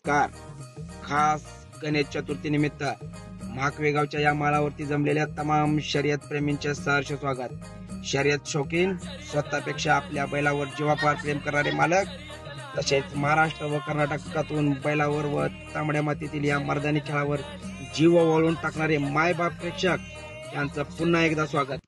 नमस्कार. खास गणेश चतुर्थी निमित्त महाकवेगावच्या या माळावरती जमलेल्या तमाम शर्यत प्रेमींचे सहर्ष स्वागत. शर्यत शौकीन, स्वतःपेक्षा आपल्या बैलावर जीवापार प्रेम करणारे मालक, तसेच महाराष्ट्र व कर्नाटकातून बैलावर व तांबड्या मातीतील या मर्दानी खेळावर जीव वळून टाकणारे मायबाप प्रेक्षक यांचं पुन्हा एकदा स्वागत.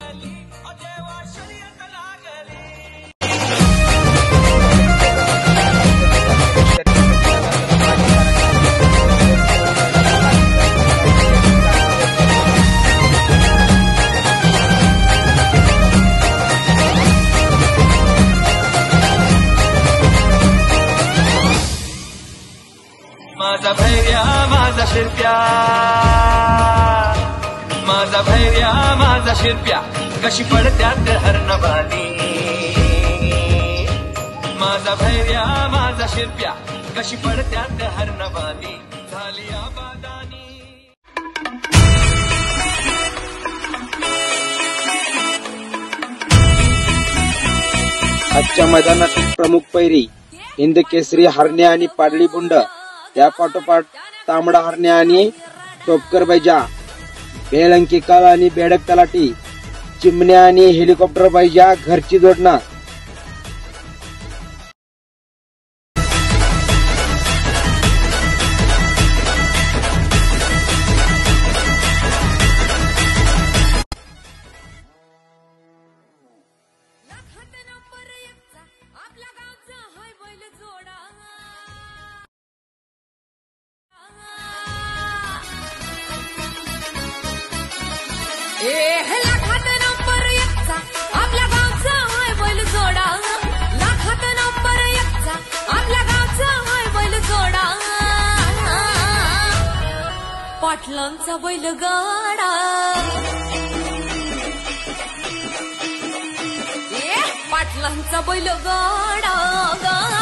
माझा भैर्या माझा शिरप्या, माझा भैर्या माझा शिरप्या, कशी पडत्यात हरणबानी. माझा भैर्या माझा शिरप्या, कशी पडत्यात हरणबानी. झाली आबादानी. आजच्या मैदानातील प्रमुख पैरी हिंद केसरी हरण्या आणि पाडळी बुंड, त्या पाठोपाठ तांबडा हरण्या आणि टोपकर बैजा, बेलंकी काळ आणि बेडक तलाठी, चिमण्या आणि हेलिकॉप्टर बैजा घरची जोडणं. लाखात नंबर एकचा आपल्या गावचा हाय बैल जोडा. लाखात नंबर एकचा आपल्या गावचा हाय बैल जोडा. पाटलांचा बैल गाडा, पाटलांचा बैल गाडा.